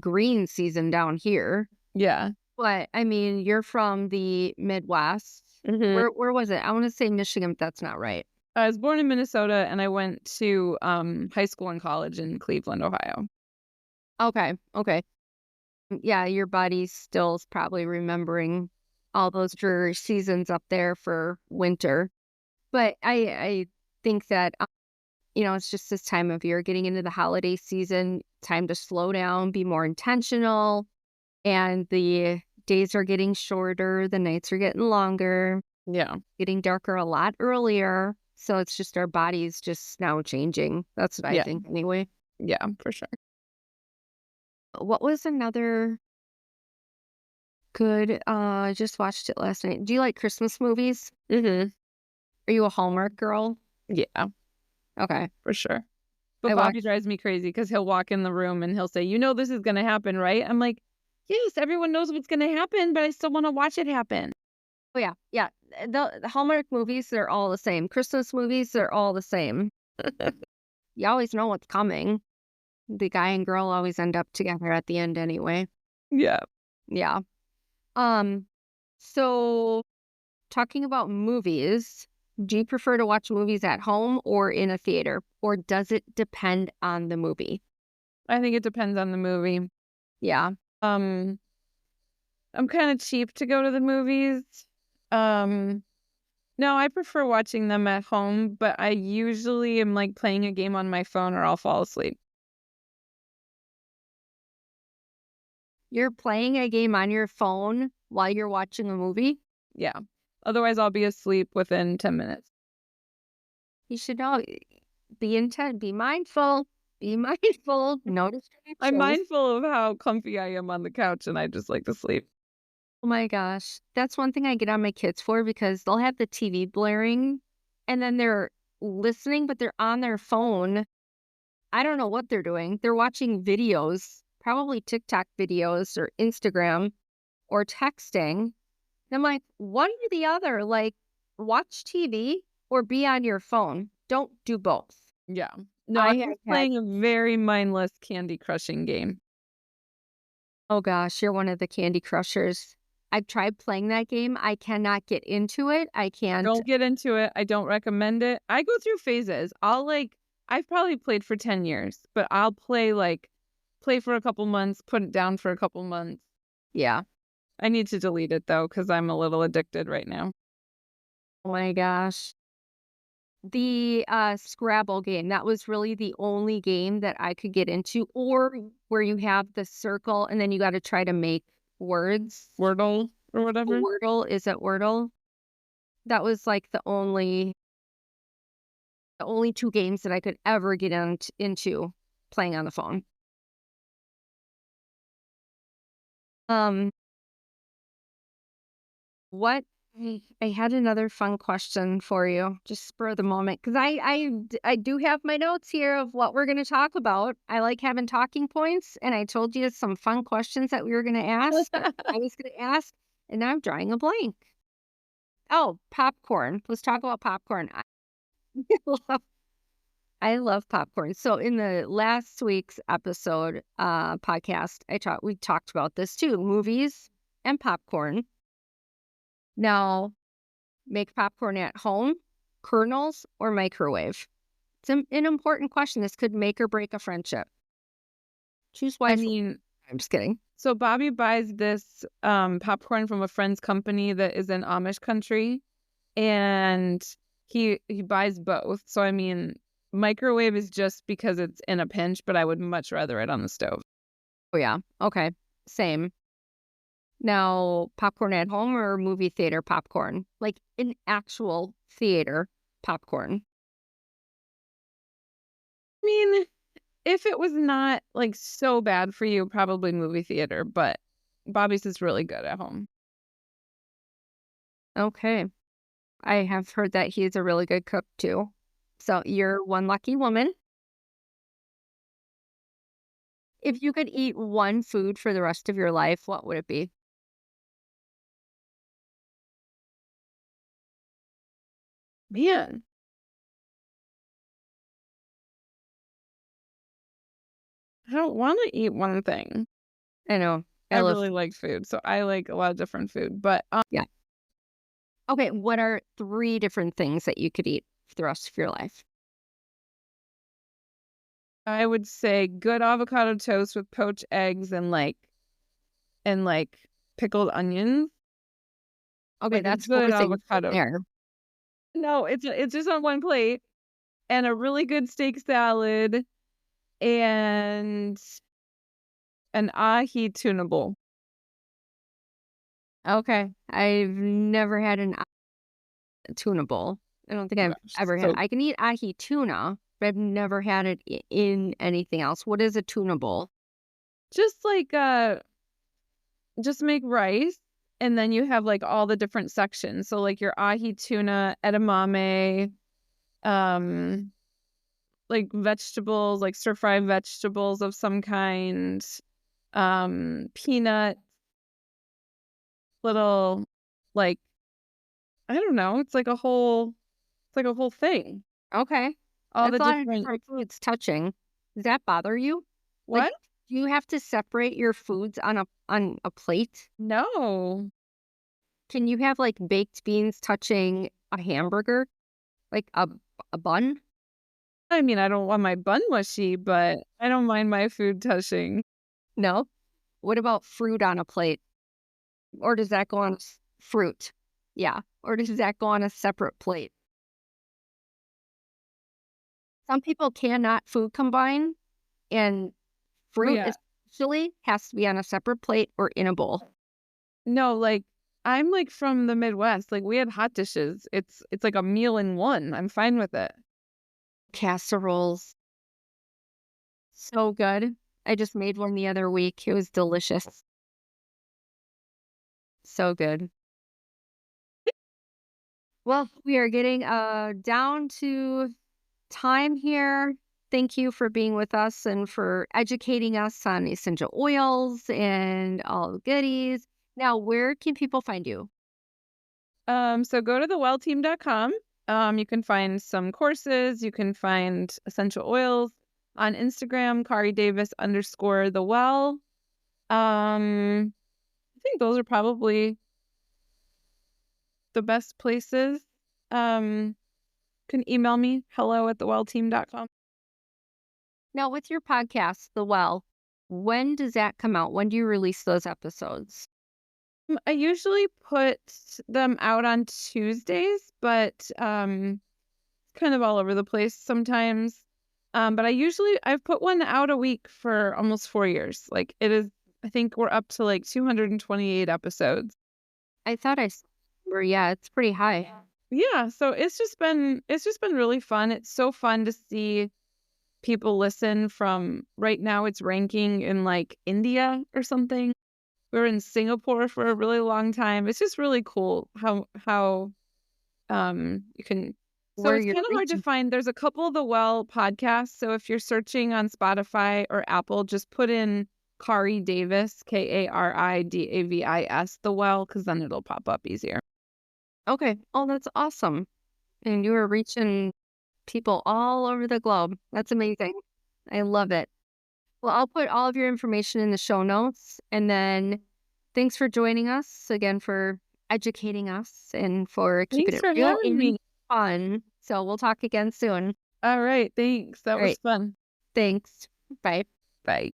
green season down here. Yeah. But I mean, you're from the Midwest. Mm-hmm. Where was it? I want to say Michigan, but that's not right. I was born in Minnesota and I went to high school and college in Cleveland, Ohio. Okay. Okay. Yeah, your body's still probably remembering all those dreary seasons up there for winter. But I think that, it's just this time of year getting into the holiday season, time to slow down, be more intentional. And the days are getting shorter, the nights are getting longer, Yeah. getting darker a lot earlier. So it's just our bodies just now changing. That's what I Yeah. think anyway. Yeah, for sure. What was another good, I just watched it last night. Do you like Christmas movies? Mm-hmm. Are you a Hallmark girl? Yeah, Okay. for sure. But I Bobby watched, drives me crazy because he'll walk in the room and he'll say, "You know this is gonna happen, right?" I'm like, "Yes, everyone knows what's gonna happen, but I still want to watch it happen." oh yeah, yeah. The Hallmark movies, they're all the same. Christmas movies, they're all the same. You always know what's coming. The guy and girl always end up together at the end anyway. Yeah. Yeah. Um, so talking about movies, do you prefer to watch movies at home or in a theater? Or does it depend on the movie? I think it depends on the movie. Yeah. Um, I'm kind of cheap to go to the movies. Um, no, I prefer watching them at home, but I usually am like playing a game on my phone or I'll fall asleep. You're playing a game on your phone while you're watching a movie? Yeah. Otherwise, I'll be asleep within 10 minutes. You should know, be intent, be mindful, be mindful. No I'm distractions. mindful of how comfy I am on the couch and I just like to sleep. Oh my gosh. That's one thing I get on my kids for because they'll have the TV blaring and then they're listening, but they're on their phone. I don't know what they're doing. They're watching videos, probably TikTok videos or Instagram or texting. And I'm like, one or the other, like watch TV or be on your phone. Don't do both. Yeah. No, I I'm have just had, playing a very mindless candy crushing game. oh gosh, you're one of the Candy Crushers. I've tried playing that game. I cannot get into it. I can't. Don't get into it. I don't recommend it. I go through phases. I've probably played for 10 years, but I'll play for a couple months, put it down for a couple months. Yeah. I need to delete it though, because I'm a little addicted right now. Oh my gosh. The Scrabble game, that was really the only game that I could get into, or where you have the circle and then you got to try to make words. Wordle or whatever. Wordle, is it Wordle? That was like the only two games that I could ever get into playing on the phone. Um, what I had another fun question for you, just spur of the moment, because I do have my notes here of what we're going to talk about. I like having talking points, and I told you some fun questions that we were going to ask. I was going to ask, and now I'm drawing a blank. Oh, popcorn. Let's talk about popcorn. I I love popcorn. So in the last week's episode, podcast, we talked about this too, movies and popcorn. Now, make popcorn at home, kernels, or microwave? It's an important question. This could make or break a friendship. Choose I wisely. mean, I'm just kidding. so Bobby buys this popcorn from a friend's company that is in Amish country, and he buys both. So I mean, microwave is just because it's in a pinch, but I would much rather it on the stove. Oh, yeah. Okay. Same. Now, popcorn at home or movie theater popcorn? Like an actual theater popcorn. I mean, if it was not like so bad for you, probably movie theater, but Bobby's is really good at home. Okay. I have heard that he's a really good cook too. So you're one lucky woman. If you could eat one food for the rest of your life, what would it be? Man, I don't want to eat one thing. I know. I I love, really like food, so I like a lot of different food, but yeah. Okay. What are 3 different things that you could eat for the rest of your life? I would say good avocado toast with poached eggs and pickled onions. Okay. Like a That's 4 good things right avocado. there. No, it's just on one plate, and a really good steak salad and an ahi tuna bowl. Okay. I've never had an tuna bowl. I don't think I've Gosh, ever had. so I can eat ahi tuna, but I've never had it in anything else. What is a tuna bowl? just just make rice, and then you have like all the different sections. So like your ahi tuna, edamame, um, like vegetables, like stir fried vegetables of some kind, peanut, little like I don't know. It's like a whole thing. Okay. All the That's a lot of different different foods touching. Does that bother you? Like, what? do you have to separate your foods on a plate? No. Can you have like baked beans touching a hamburger, like a bun? I mean, I don't want my bun mushy, but I don't mind my food touching. No. What about fruit on a plate? Or does that go on fruit? Yeah. Or does that go on a separate plate? Some people cannot food combine, and Oh fruit yeah. especially has to be on a separate plate or in a bowl. No, like I'm like from the Midwest. Like we had hot dishes. It's like a meal in one. I'm fine with it. Casseroles, so good. I just made one the other week. It was delicious. So good. Well, we are getting down to time here. Thank you for being with us and for educating us on essential oils and all the goodies. Now, where can people find you? So go to thewellteam.com. You can find some courses. You can find essential oils on Instagram, Kari Davis _ the well. I think those are probably the best places. Can email me hello@thewellteam.com. Now, with your podcast, The Well, when does that come out? When do you release those episodes? I usually put them out on Tuesdays, but kind of all over the place sometimes. But I've put one out a week for almost 4 years. Like it is, I think we're up to like 228 episodes. I thought yeah, it's pretty high. Yeah, so it's just been really fun. It's so fun to see people listen from right now it's ranking in like India or something. We were in Singapore for a really long time. It's just really cool how you can so Where it's you're kind of hard to reaching. find. There's a couple of the Well podcasts. So if you're searching on Spotify or Apple, just put in Kari Davis, KariDavis, The Well, because then it'll pop up easier. Okay. Oh, that's awesome. And you were reaching people all over the globe. That's amazing. I love it. Well, I'll put all of your information in the show notes. And then thanks for joining us again, for educating us and for keeping Thanks it for real having and me. fun. So we'll talk again soon. All right. Thanks. That All was right. fun. Thanks. Bye. Bye.